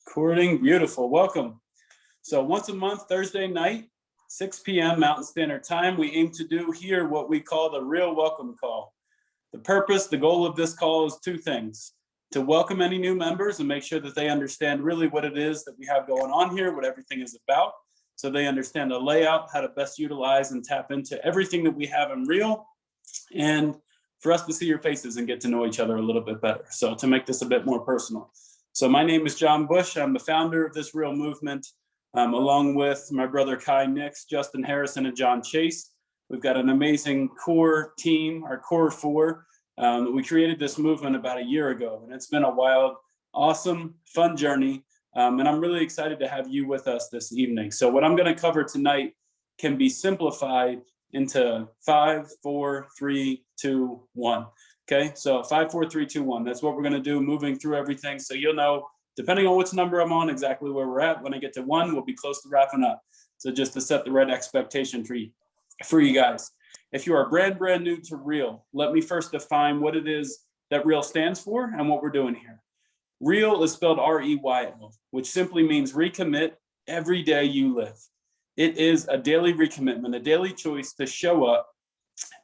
Recording, beautiful, welcome. So once a month, Thursday night, 6 p.m. Mountain Standard Time, we aim to do here what we call the REYL welcome call. The purpose, the goal of this call is two things: to welcome any new members and make sure that they understand really what it is that we have going on here, what everything is about, so they understand the layout, how to best utilize and tap into everything that we have in REYL, and for us to see your faces and get to know each other a little bit better. So to make this a bit more personal. So my name is John Bush. I'm the founder of this REYL movement, along with my brother Kai Nix, Justin Harrison, and John Chase. We've got an amazing core team, our core four. We created this movement about a year ago, and it's been a wild, awesome, fun journey. And I'm really excited to have you with us this evening. So what I'm going to cover tonight can be simplified into 5, 4, 3, 2, 1. Okay, so 5, 4, 3, 2, 1. That's what we're going to do, moving through everything. So you'll know, depending on which number I'm on, exactly where we're at. When I get to 1, we'll be close to wrapping up. So just to set the right expectation for you guys. If you are brand new to REYL, let me first define what it is that REYL stands for and what we're doing here. REYL is spelled REYL, which simply means recommit every day you live. It is a daily recommitment, a daily choice to show up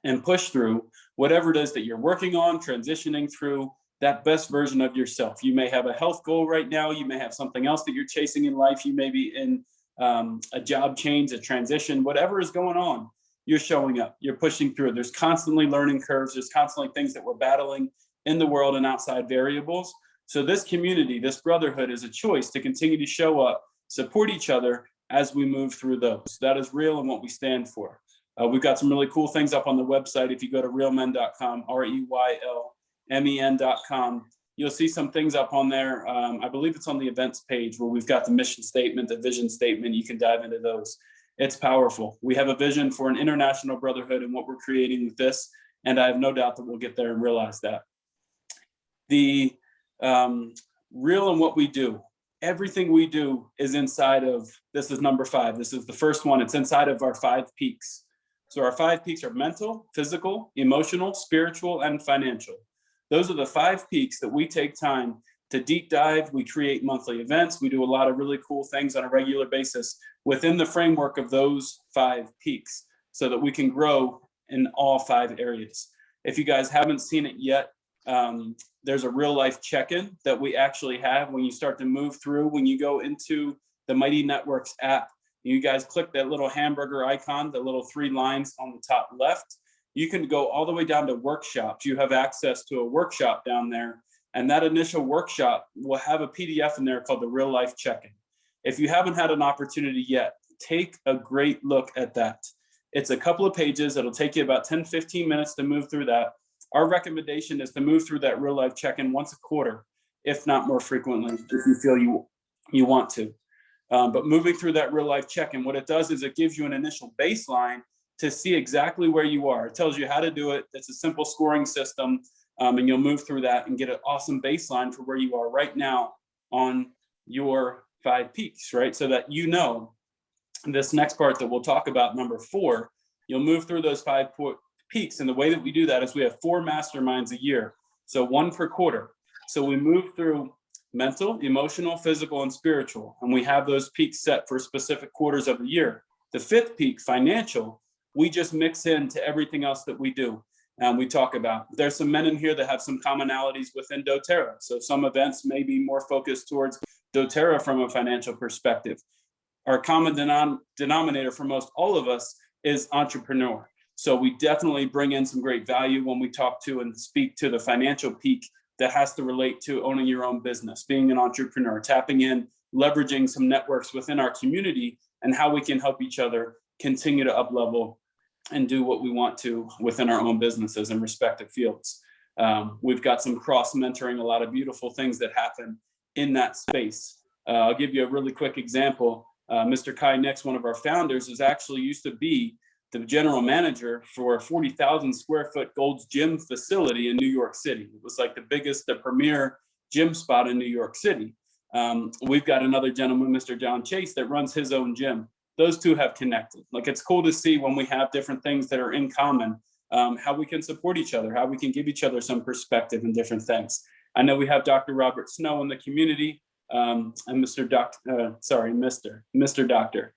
and push through whatever it is that you're working on, transitioning through that best version of yourself. You may have a health goal right now. You may have something else that you're chasing in life. You may be in a job change, a transition, whatever is going on, you're showing up, you're pushing through. There's constantly learning curves. There's constantly things that we're battling in the world and outside variables. So this community, this brotherhood is a choice to continue to show up, support each other as we move through those. That is REYL and what we stand for. We've got some really cool things up on the website. If you go to reylmen.com, REYLMEN.com, you'll see some things up on there. I believe it's on the events page where we've got the mission statement, the vision statement. You can dive into those. It's powerful. We have a vision for an international brotherhood and what we're creating with this, and I have no doubt that we'll get there and realize that. The REYL and what we do, everything we do is inside of, this is number 5. This is the first one. It's inside of our 5 peaks. So our 5 peaks are mental, physical, emotional, spiritual, and financial. Those are the 5 peaks that we take time to deep dive. We create monthly events. We do a lot of really cool things on a regular basis within the framework of those 5 peaks so that we can grow in all 5 areas. If you guys haven't seen it yet, there's a real life check-in that we actually have when you start to move through. When you go into the Mighty Networks app, you guys click that little hamburger icon, the little 3 lines on the top left. You can go all the way down to workshops. You have access to a workshop down there. And that initial workshop will have a PDF in there called the Real Life Check-in. If you haven't had an opportunity yet, take a great look at that. It's a couple of pages. It'll take you about 10, 15 minutes to move through that. Our recommendation is to move through that Real Life Check-in once a quarter, if not more frequently, if you feel you want to. But moving through that Real Life Check-in, what it does is it gives you an initial baseline to see exactly where you are. It tells you how to do it. It's a simple scoring system, and you'll move through that and get an awesome baseline for where you are right now on your 5 peaks, right? So that you know this next part that we'll talk about, number 4, you'll move through those 5 peaks. And the way that we do that is we have 4 masterminds a year, so 1 per quarter. So we move through mental, emotional, physical, and spiritual. And we have those peaks set for specific quarters of the year. The 5th peak, financial, we just mix into everything else that we do. And we talk about, there's some men in here that have some commonalities within doTERRA. So some events may be more focused towards doTERRA from a financial perspective. Our common denominator for most all of us is entrepreneur. So we definitely bring in some great value when we talk to and speak to the financial peak that has to relate to owning your own business, being an entrepreneur, tapping in, leveraging some networks within our community, and how we can help each other continue to up-level and do what we want to within our own businesses and respective fields. We've got some cross-mentoring, a lot of beautiful things that happen in that space. I'll give you a really quick example. Mr. Kai Nix, one of our founders, is actually used to be the general manager for a 40,000 square foot Gold's Gym facility in New York City. It was like the premier gym spot in New York City. We've got another gentleman, Mr. John Chase, that runs his own gym. Those two have connected. Like, it's cool to see when we have different things that are in common, how we can support each other, how we can give each other some perspective and different things. I know we have Dr. Robert Snow in the community. and Mr.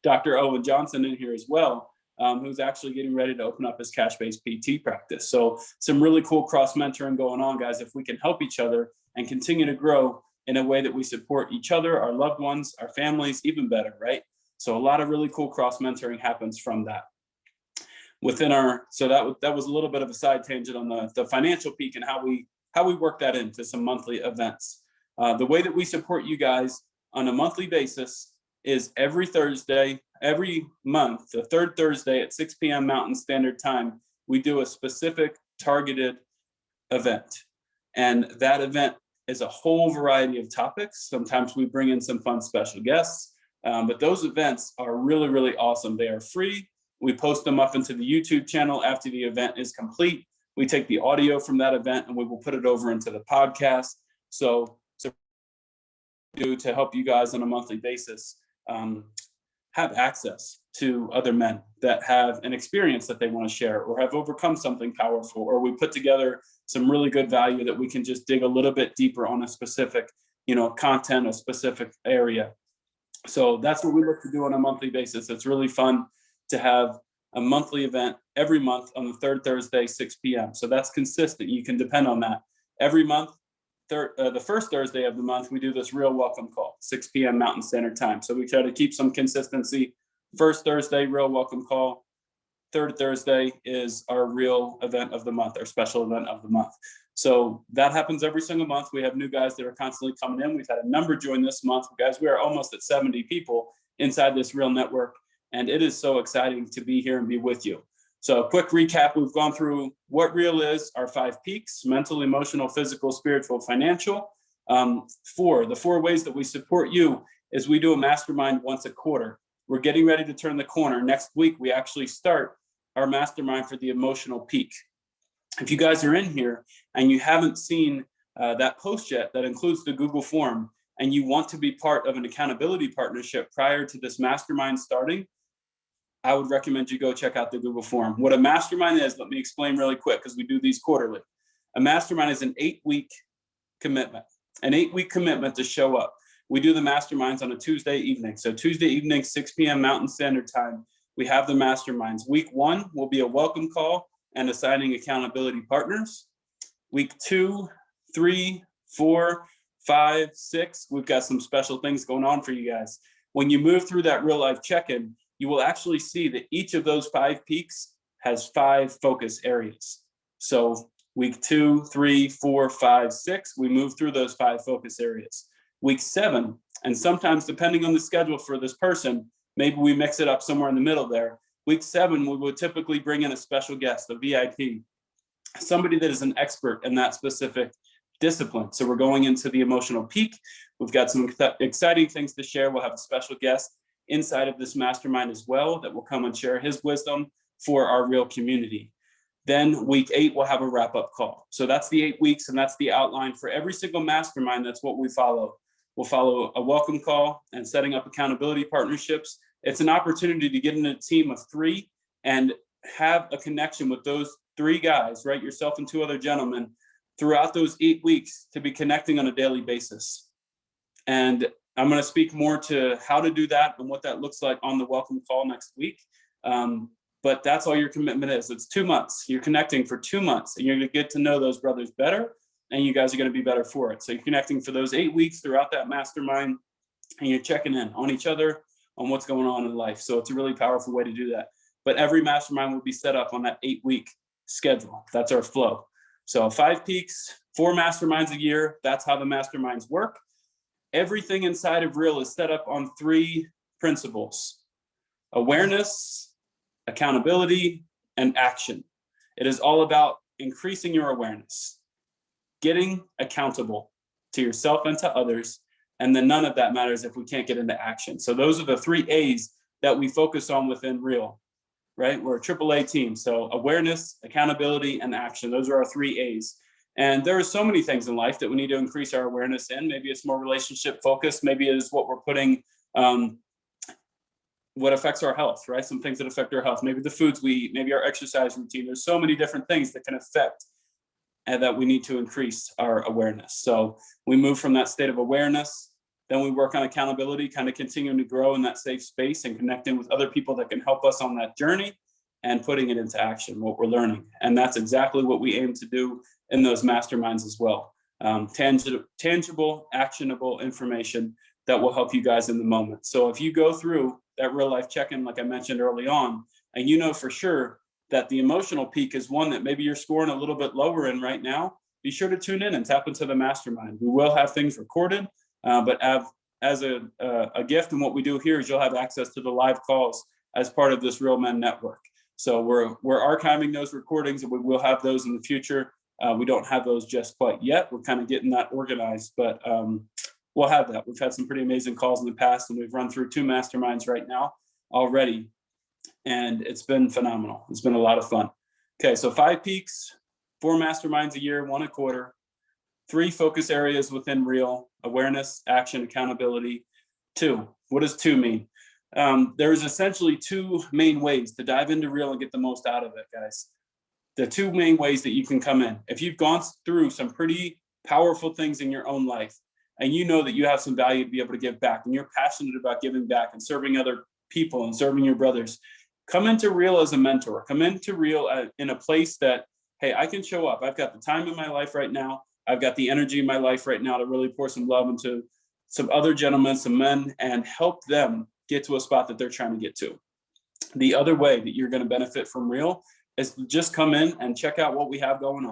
Dr. Owen Johnson in here as well, who's actually getting ready to open up his cash-based PT practice. So some really cool cross-mentoring going on, guys. If we can help each other and continue to grow in a way that we support each other, our loved ones, our families, even better, right? So a lot of really cool cross-mentoring happens from that. So that was a little bit of a side tangent on the financial peak and how we work that into some monthly events. The way that we support you guys on a monthly basis is every Thursday, every month, the third Thursday at 6 p.m. Mountain Standard Time, we do a specific targeted event. And that event is a whole variety of topics. Sometimes we bring in some fun special guests, but those events are really, really awesome. They are free. We post them up into the YouTube channel after the event is complete. We take the audio from that event and we will put it over into the podcast. So to help you guys on a monthly basis have access to other men that have an experience that they want to share or have overcome something powerful, or we put together some really good value that we can just dig a little bit deeper on a specific, content, a specific area. So that's what we look to do on a monthly basis. It's really fun to have a monthly event every month on the third Thursday, 6 p.m. So that's consistent. You can depend on that. Every month, the first Thursday of the month, we do this REYL welcome call, 6 p.m. Mountain Standard Time. So we try to keep some consistency. First Thursday, REYL welcome call. Third Thursday is our REYL event of the month, our special event of the month. So that happens every single month. We have new guys that are constantly coming in. We've had a number join this month. Guys, we are almost at 70 people inside this REYL network. And it is so exciting to be here and be with you. So a quick recap, we've gone through what REYL is, our 5 peaks: mental, emotional, physical, spiritual, financial. The 4 ways that we support you is we do a mastermind once a quarter. We're getting ready to turn the corner. Next week, we actually start our mastermind for the emotional peak. If you guys are in here and you haven't seen that post yet, that includes the Google form, and you want to be part of an accountability partnership prior to this mastermind starting, I would recommend you go check out the Google form. What a mastermind is, let me explain really quick because we do these quarterly. A mastermind is an 8-week commitment, to show up. We do the masterminds on a Tuesday evening. So Tuesday evening, 6 p.m. Mountain Standard Time, we have the masterminds. Week 1 will be a welcome call and assigning accountability partners. Week 2, 3, 4, 5, 6, we've got some special things going on for you guys. When you move through that real life check-in, you will actually see that each of those 5 peaks has 5 focus areas. So week 2, 3, 4, 5, 6, we move through those 5 focus areas. Week 7, and sometimes depending on the schedule for this person, maybe we mix it up somewhere in the middle there. Week 7, we would typically bring in a special guest, a VIP, somebody that is an expert in that specific discipline. So we're going into the emotional peak. We've got some exciting things to share. We'll have a special guest inside of this mastermind as well that will come and share his wisdom for our REYL community. Then week 8, we'll have a wrap-up call. So that's the 8 weeks, and that's the outline for every single mastermind. That's what we follow. We'll follow a welcome call and setting up accountability partnerships. It's an opportunity to get in a team of 3 and have a connection with those 3 guys, right? Yourself and 2 other gentlemen throughout those 8 weeks to be connecting on a daily basis. And I'm going to speak more to how to do that and what that looks like on the welcome call next week. But that's all your commitment is. It's 2 months. You're connecting for 2 months, and you're going to get to know those brothers better, and you guys are going to be better for it. So you're connecting for those 8 weeks throughout that mastermind, and you're checking in on each other, on what's going on in life. So it's a really powerful way to do that. But every mastermind will be set up on that 8-week schedule. That's our flow. So 5 peaks, 4 masterminds a year. That's how the masterminds work. Everything inside of REYL is set up on 3 principles: awareness, accountability, and action. It is all about increasing your awareness, getting accountable to yourself and to others, and then none of that matters if we can't get into action. So those are the 3 A's that we focus on within REYL, right? We're a AAA team. So awareness, accountability, and action. Those are our 3 A's. And there are so many things in life that we need to increase our awareness in. Maybe it's more relationship focused. Maybe it is what we're putting, what affects our health, right? Some things that affect our health. Maybe the foods we eat, maybe our exercise routine. There's so many different things that can affect and that we need to increase our awareness. So we move from that state of awareness Then we work on accountability, kind of continuing to grow in that safe space and connecting with other people that can help us on that journey and putting it into action, what we're learning. And that's exactly what we aim to do in those masterminds as well. Tangible, actionable information that will help you guys in the moment. So if you go through that real life check-in, like I mentioned early on, and you know for sure that the emotional peak is one that maybe you're scoring a little bit lower in right now, be sure to tune in and tap into the mastermind. We will have things recorded, but as a gift, and what we do here is you'll have access to the live calls as part of this Real Men Network. So we're archiving those recordings, and we will have those in the future. We don't have those just quite yet. We're kind of getting that organized, but we'll have that. We've had some pretty amazing calls in the past, and we've run through 2 masterminds right now already, and it's been phenomenal. It's been a lot of fun. Okay, so 5 peaks, 4 masterminds a year, 1 a quarter, 3 focus areas within REYL: awareness, action, accountability. 2, what does 2 mean? There's essentially 2 main ways to dive into REYL and get the most out of it, guys. The 2 main ways that you can come in. If you've gone through some pretty powerful things in your own life, and you know that you have some value to be able to give back, and you're passionate about giving back and serving other people and serving your brothers, come into REYL as a mentor. Come into REYL in a place that, hey, I can show up. I've got the time in my life right now. I've got the energy in my life right now to really pour some love into some other gentlemen, some men, and help them get to a spot that they're trying to get to. The other way that you're going to benefit from REYL is just come in and check out what we have going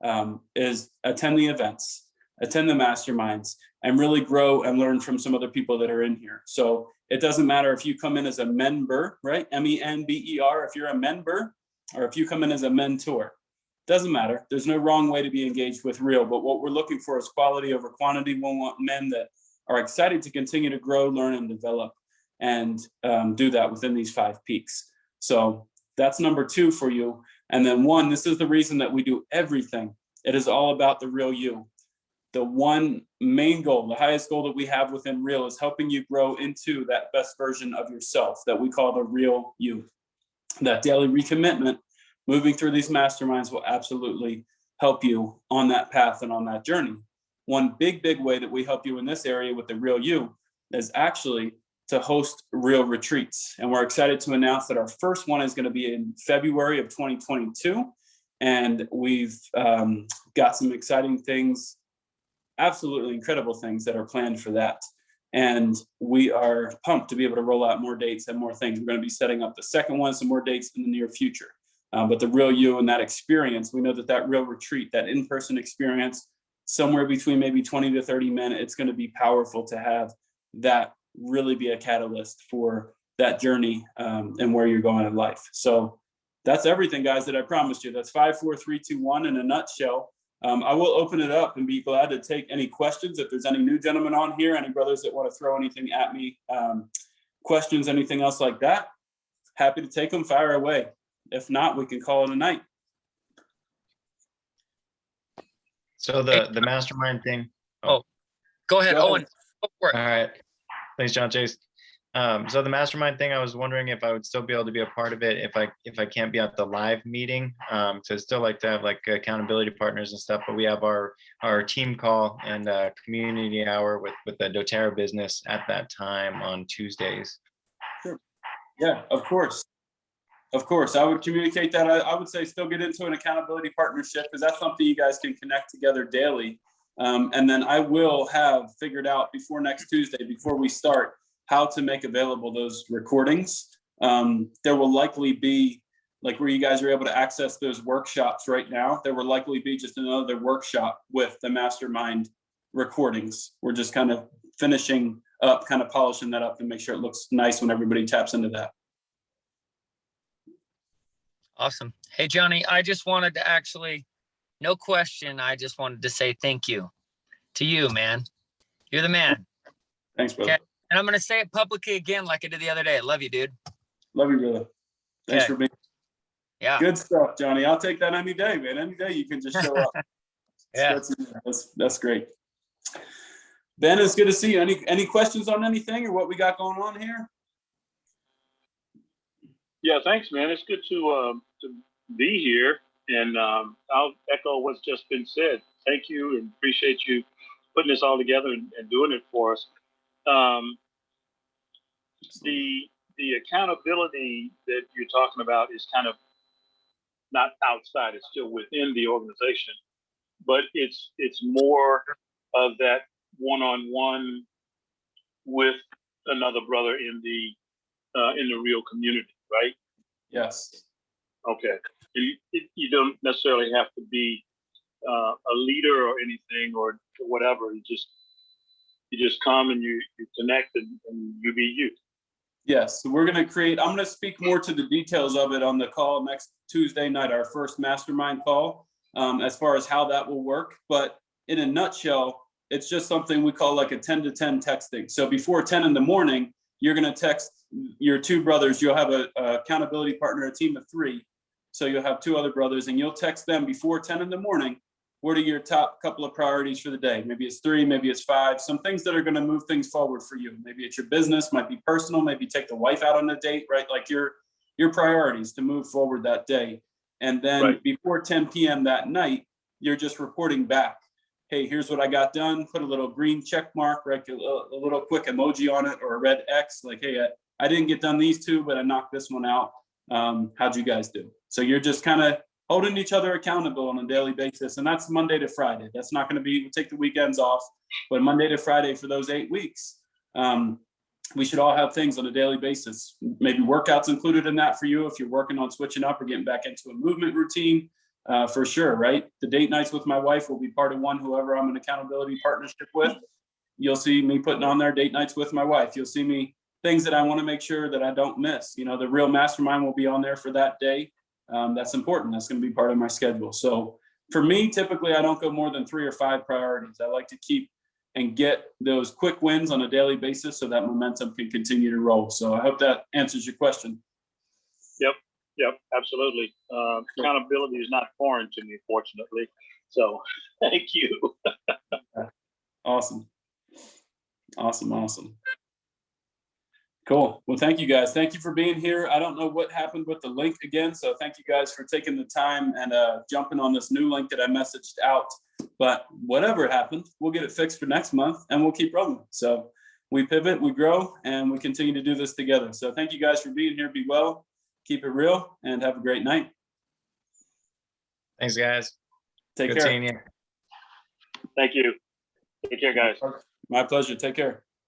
on, is attend the events, attend the masterminds, and really grow and learn from some other people that are in here. So it doesn't matter if you come in as a member, right? MENBER, if you're a member, or if you come in as a mentor. Doesn't matter. There's no wrong way to be engaged with REYL, but what we're looking for is quality over quantity. We want men that are excited to continue to grow, learn, and develop, and do that within these 5 peaks. So that's number 2 for you. And then 1, this is the reason that we do everything. It is all about the real you. The one main goal, the highest goal that we have within REYL is helping you grow into that best version of yourself that we call the real you. That daily recommitment, moving through these masterminds, will absolutely help you on that path and on that journey. One big way that we help you in this area with the real you is actually to host REYL retreats. And we're excited to announce that our first one is going to be in February of 2022. And we've got some exciting things, absolutely incredible things that are planned for that. And we are pumped to be able to roll out more dates and more things. We're going to be setting up the second one, some more dates in the near future. But the real you and that experience, we know that REYL retreat, that in-person experience, somewhere between maybe 20 to 30 minutes, it's going to be powerful to have that really be a catalyst for that journey and where you're going in life. So that's everything, guys, that I promised you. That's 5, 4, 3, 2, 1 in a nutshell. I will open it up and be glad to take any questions. If there's any new gentlemen on here, any brothers that want to throw anything at me, questions, anything else like that, happy to take them, fire away. If not, we can call it a night. So the mastermind thing. Oh, go ahead, Owen. Go for it. All right. Thanks, John Chase. So the mastermind thing, I was wondering if I would still be able to be a part of it if I can't be at the live meeting. So I still like to have like accountability partners and stuff, but we have our team call and community hour with the doTERRA business at that time on Tuesdays. Sure. Yeah, of course. Of course, I would communicate that. I would say still get into an accountability partnership, because that's something you guys can connect together daily. And then I will have figured out before next Tuesday, before we start, how to make available those recordings. There will likely be, like where you guys are able to access those workshops right now, there will likely be just another workshop with the mastermind recordings. We're just kind of finishing up, kind of polishing that up to make sure it looks nice when everybody taps into that. Awesome. Hey, Johnny, I just wanted to actually, no question, I just wanted to say thank you to you, man. You're the man. Thanks, brother. Okay. And I'm going to say it publicly again, like I did the other day. I love you, dude. Love you, brother. Thanks Okay. for being. Yeah. Good stuff, Johnny. I'll take that any day, man. Any day you can just show up. Yeah. That's great. Ben, it's good to see you. Any questions on anything or what we got going on here? Yeah, thanks, man. It's good to be here, and I'll echo what's just been said. Thank you, and appreciate you putting this all together and doing it for us. um, the accountability that you're talking about is kind of not outside, it's still within the organization, but it's more of that one-on-one with another brother in the real community, right? Yes. Okay. You don't necessarily have to be a leader or anything or whatever. You just come and you connect and you be you. Yes, so we're going to create, I'm going to speak more to the details of it on the call next Tuesday night, our first mastermind call, as far as how that will work. But in a nutshell, it's just something we call like a 10 to 10 texting. So before 10 in the morning, you're going to text your two brothers. You'll have a accountability partner, a team of 3. So you'll have 2 other brothers and you'll text them before 10 in the morning. What are your top couple of priorities for the day? Maybe it's 3, maybe it's 5, some things that are going to move things forward for you. Maybe it's your business, might be personal, maybe take the wife out on a date, right? Like your priorities to move forward that day. And then before 10 p.m. that night, you're just reporting back. Hey, here's what I got done. Put a little green check mark, right? A little quick emoji on it or a red X. Like, hey, I didn't get done these 2, but I knocked this one out. How'd you guys do? So you're just kind of holding each other accountable on a daily basis. And that's Monday to Friday. That's not going to be, we take the weekends off, but Monday to Friday for those 8 weeks, we should all have things on a daily basis. Maybe workouts included in that for you if you're working on switching up or getting back into a movement routine, for sure, right? The date nights with my wife will be part of one, whoever I'm in accountability partnership with. You'll see me putting on there date nights with my wife. You'll see me things that I want to make sure that I don't miss. You know, the REYL mastermind will be on there for that day. That's important. That's going to be part of my schedule. So for me, typically, I don't go more than 3 or 5 priorities. I like to keep and get those quick wins on a daily basis so that momentum can continue to roll. So I hope that answers your question. Yep, absolutely. Accountability is not foreign to me, fortunately. So thank you. Awesome. Cool. Well, thank you guys. Thank you for being here. I don't know what happened with the link again. So thank you guys for taking the time and jumping on this new link that I messaged out. But whatever happened, we'll get it fixed for next month and we'll keep rolling. So we pivot, we grow, and we continue to do this together. So thank you guys for being here. Be well, keep it real, and have a great night. Thanks, guys. Take Good care. seeing you. Thank you. Take care, guys. My pleasure. Take care.